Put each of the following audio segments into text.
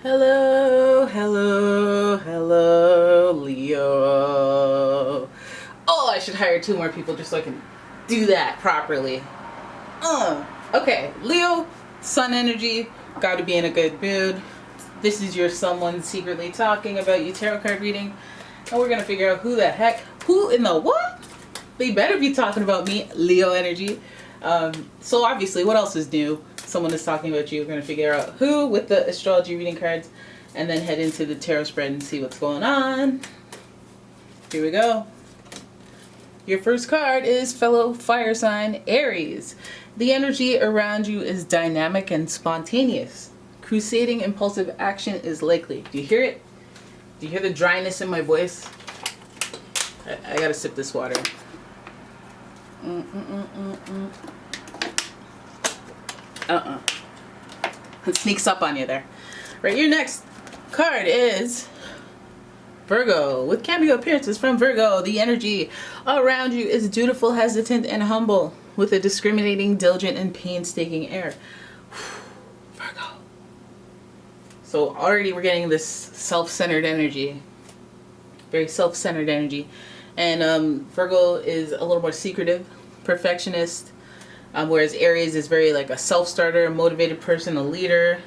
Hello, hello, hello, Leo. Oh, I should hire 2 more people just so I can do that properly. Okay, Leo, sun energy, gotta be in a good mood. This is your someone secretly talking about you tarot card reading. And we're gonna figure out who in the what? They better be talking about me, Leo energy. So obviously, what else is new? Someone is talking about you. We're going to figure out who with the astrology reading cards and then head into the tarot spread and see what's going on. Here we go. Your first card is fellow fire sign Aries. The energy around you is dynamic and spontaneous. Crusading impulsive action is likely. Do you hear it? Do you hear the dryness in my voice? I gotta sip this water. It sneaks up on you there. Right, your next card is Virgo. With cameo appearances from Virgo, the energy around you is dutiful, hesitant, and humble, with a discriminating, diligent, and painstaking air. Virgo. So already we're getting this self-centered energy. Very self-centered energy. And Virgo is a little more secretive, perfectionist, whereas Aries is very like a self-starter, motivated person, a leader,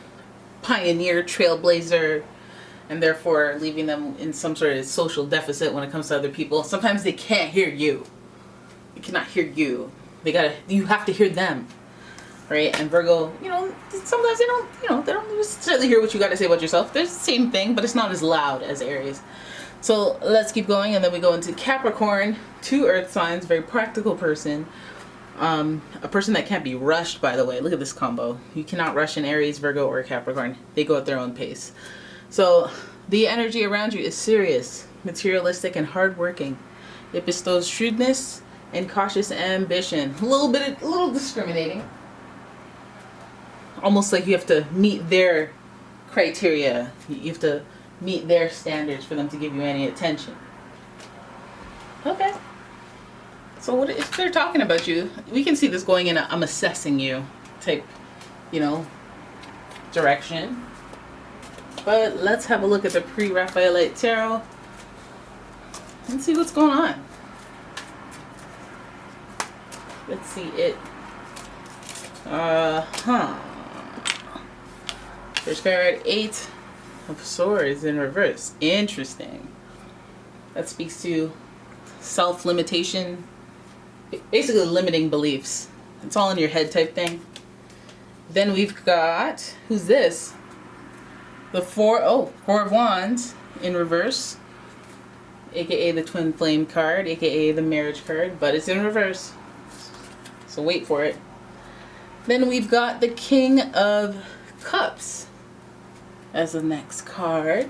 pioneer, trailblazer, and therefore leaving them in some sort of social deficit when it comes to other people. Sometimes they can't hear you. They cannot hear you. You have to hear them. Right? And Virgo, sometimes they don't necessarily hear what you got to say about yourself. There's the same thing, but it's not as loud as Aries. So let's keep going, and then we go into Capricorn, 2 earth signs, very practical person. A person that can't be rushed, by the way. Look at this combo. You cannot rush an Aries, Virgo, or Capricorn. They go at their own pace. So the energy around you is serious, materialistic, and hardworking. It bestows shrewdness and cautious ambition. A little discriminating. Almost like you have to meet their criteria. You have to meet their standards for them to give you any attention. Okay. So what if they're talking about you? We can see this going in a I'm assessing you type, direction. But let's have a look at the pre-Raphaelite tarot and see what's going on. Let's see it. First card, 8 of Swords in reverse. Interesting. That speaks to self-limitation, basically limiting beliefs. It's all in your head type thing. Then we've got, who's this? The 4 of Wands in reverse, aka the Twin Flame card, aka the Marriage card, but it's in reverse. So wait for it. Then we've got the King of Cups as the next card.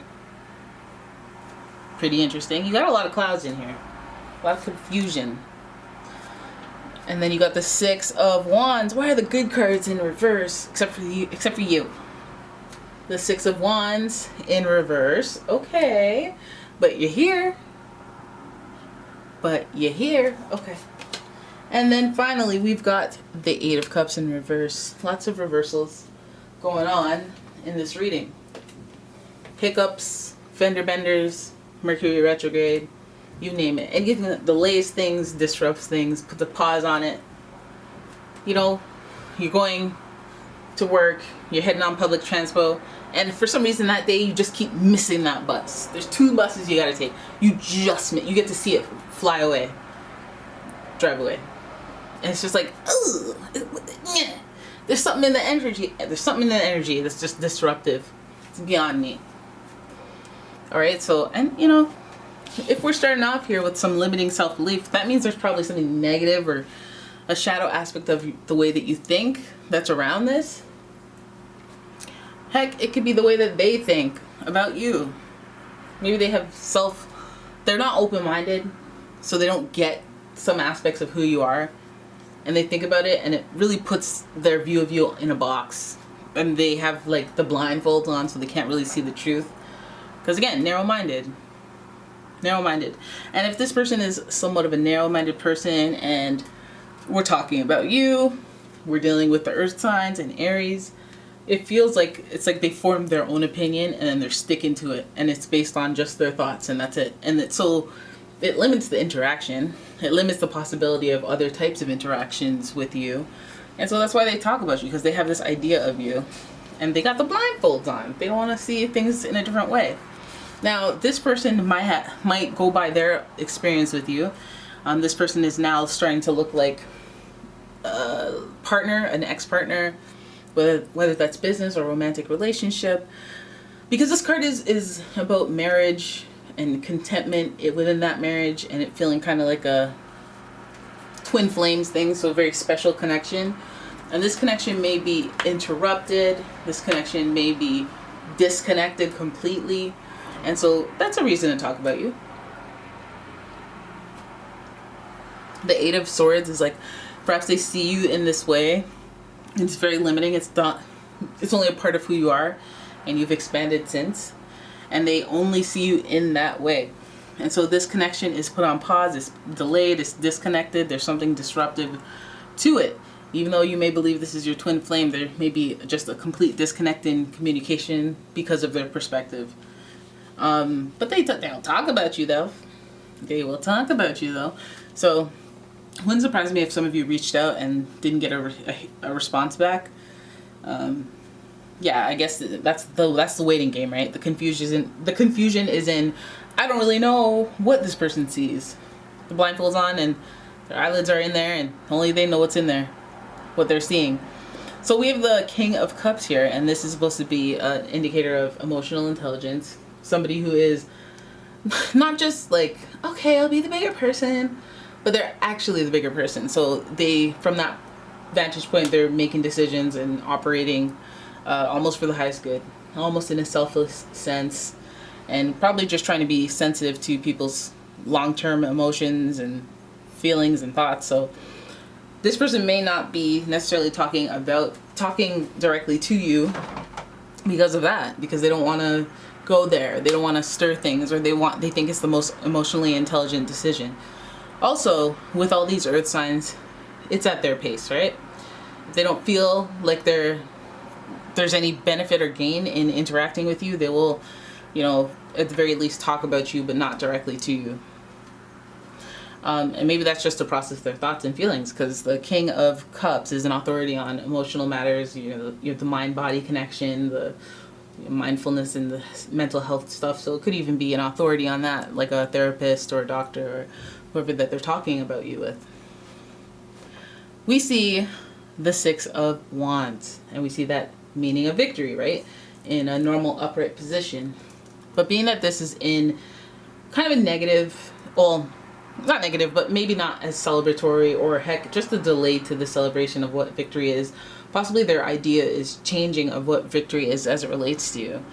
Pretty interesting. You got a lot of clouds in here. A lot of confusion. And then you got the 6 of Wands. Why are the good cards in reverse? Except for you. The 6 of Wands in reverse. Okay. But you're here. Okay. And then finally we've got the 8 of Cups in reverse. Lots of reversals going on in this reading. Hiccups, fender benders, Mercury retrograde, you name it. Anything that delays things, disrupts things, puts a pause on it. You're going to work, you're heading on public transport, and for some reason that day you just keep missing that bus. There's 2 buses you gotta take. You get to see it fly away, drive away. And it's just like, ugh. There's something in the energy. That's just disruptive. It's beyond me. Alright, so, and if we're starting off here with some limiting self-belief, that means there's probably something negative or a shadow aspect of the way that you think that's around this. Heck, it could be the way that they think about you. Maybe they're not open-minded, so they don't get some aspects of who you are. And they think about it, and it really puts their view of you in a box. And they have like the blindfolds on, so they can't really see the truth. Because again, narrow-minded. And if this person is somewhat of a narrow-minded person, and we're talking about you, we're dealing with the earth signs and Aries, it feels like it's like they formed their own opinion and then they're sticking to it, and it's based on just their thoughts, and that's it. And so it limits the interaction. It limits the possibility of other types of interactions with you. And so that's why they talk about you, because they have this idea of you. And they got the blindfolds on. They don't want to see things in a different way. Now, this person might go by their experience with you. This person is now starting to look like a partner, an ex-partner, whether that's business or romantic relationship. Because this card is about marriage and contentment within that marriage, and it feeling kind of like a twin flames thing, so a very special connection. And this connection may be interrupted. This connection may be disconnected completely. And so that's a reason to talk about you. The Eight of Swords is like, perhaps they see you in this way. It's very limiting. It's only a part of who you are, and you've expanded since. And they only see you in that way. And so this connection is put on pause, it's delayed, it's disconnected, there's something disruptive to it. Even though you may believe this is your twin flame, there may be just a complete disconnect in communication because of their perspective. But they don't talk about you though. They will talk about you though. So it wouldn't surprise me if some of you reached out and didn't get a response back. Yeah, I guess that's the waiting game, right? The confusion is in I don't really know what this person sees. The blindfold's on and their eyelids are in there, and only they know what's in there, what they're seeing. So we have the King of Cups here, and this is supposed to be an indicator of emotional intelligence. Somebody who is not just like, okay, I'll be the bigger person, but they're actually the bigger person. So they, from that vantage point, they're making decisions and operating almost for the highest good, almost in a selfless sense, and probably just trying to be sensitive to people's long-term emotions and feelings and thoughts. So this person may not be necessarily talking directly to you because of that, because they don't want to go there, they don't want to stir things, or they think it's the most emotionally intelligent decision. Also, with all these earth signs, it's at their pace, right? If they don't feel like there's any benefit or gain in interacting with you, they will, at the very least talk about you, but not directly to you. And maybe that's just to process their thoughts and feelings, because the King of Cups is an authority on emotional matters. You have the mind-body connection, the mindfulness and the mental health stuff. So it could even be an authority on that, like a therapist or a doctor or whoever that they're talking about you with. We see the Six of Wands, and we see that meaning of victory, right? In a normal upright position. But being that this is in kind of a negative, well, not negative, but maybe not as celebratory, or heck, just a delay to the celebration of what victory is. Possibly their idea is changing of what victory is as it relates to you.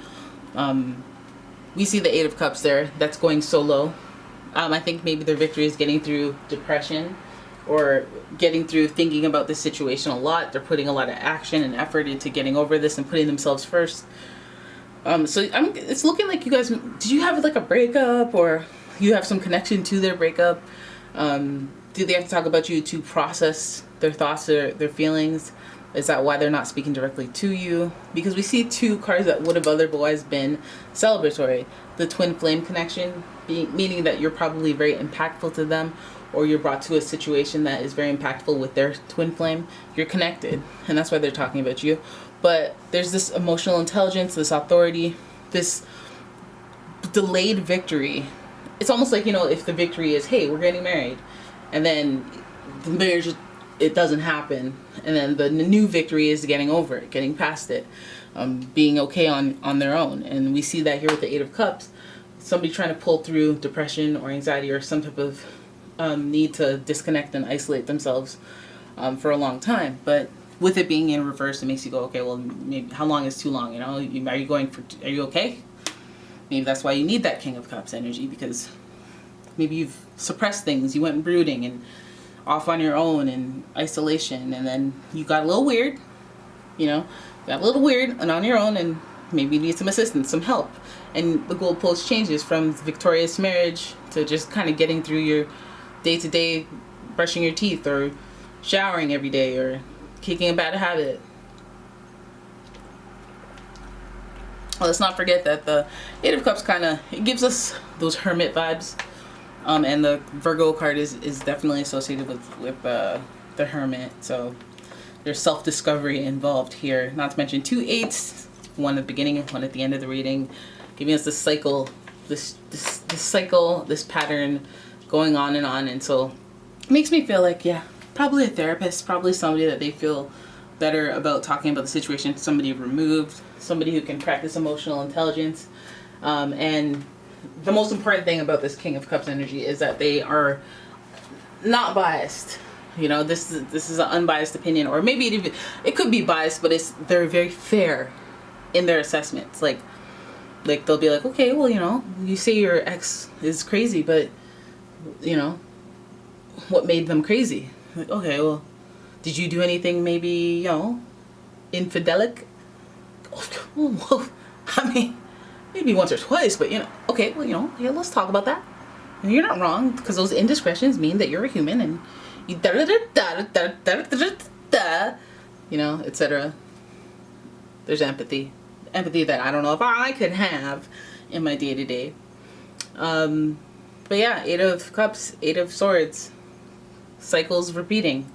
We see the Eight of Cups there. That's going so low. I think maybe their victory is getting through depression, or getting through thinking about this situation a lot. They're putting a lot of action and effort into getting over this and putting themselves first. It's looking like you guys, did you have like a breakup, or you have some connection to their breakup? Do they have to talk about you to process their thoughts or their feelings? Is that why they're not speaking directly to you? Because we see two cards that would have otherwise been celebratory. The twin flame connection, meaning that you're probably very impactful to them, or you're brought to a situation that is very impactful with their twin flame. You're connected, and that's why they're talking about you. But there's this emotional intelligence, this authority, this delayed victory. It's almost like, if the victory is, hey, we're getting married, and then the marriage, it doesn't happen, and then the new victory is getting over it, getting past it, being okay on their own. And we see that here with the Eight of Cups. Somebody trying to pull through depression or anxiety or some type of need to disconnect and isolate themselves for a long time. But with it being in reverse, it makes you go, okay, well, maybe how long is too long? Are you okay? Maybe that's why you need that King of Cups energy, because maybe you've suppressed things, you went brooding and off on your own in isolation, and then you got a little weird, and on your own, and maybe you need some assistance, some help. And the goalpost changes from victorious marriage to just kind of getting through your day-to-day, brushing your teeth or showering every day or kicking a bad habit. let's not forget that the Eight of Cups kind of, it gives us those hermit vibes. And the Virgo card is definitely associated with the hermit. So there's self-discovery involved here. Not to mention 2 8s, one at the beginning and one at the end of the reading, giving us this cycle, this cycle, this pattern going on. And so it makes me feel like, yeah, probably a therapist, probably somebody that they feel better about talking about the situation, somebody removed, somebody who can practice emotional intelligence. And the most important thing about this King of Cups energy is that they are not biased. You know, this is an unbiased opinion, or maybe it could be biased, but they're very fair in their assessments. Like they'll be like, okay, well, you know, you say your ex is crazy, but you know, what made them crazy? Like, okay, well, did you do anything maybe, you know, infidelic? Oh, I mean, maybe once or twice, but you know, okay, well, you know, yeah, let's talk about that. And you're not wrong, because those indiscretions mean that you're a human, and you you know, etc. There's empathy that I don't know if I could have in my day-to-day. But yeah, 8 of Cups, 8 of Swords, cycles repeating.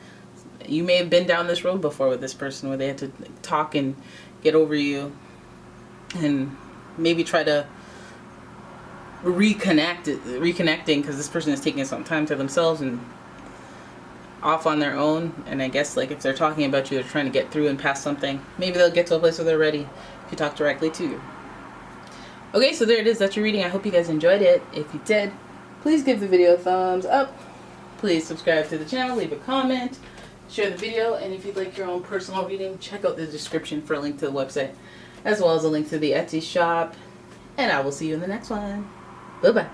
You may have been down this road before with this person, where they had to talk and get over you and maybe try to reconnecting, because this person is taking some time to themselves and off on their own. And I guess, like, if they're talking about you, they're trying to get through and past something. Maybe they'll get to a place where they're ready if you talk directly to you. Okay, so there it is. That's your reading. I hope you guys enjoyed it. If you did, please give the video a thumbs up. Please subscribe to the channel, leave a comment, share the video, and if you'd like your own personal reading, check out the description for a link to the website, as well as a link to the Etsy shop. And I will see you in the next one. Bye-bye.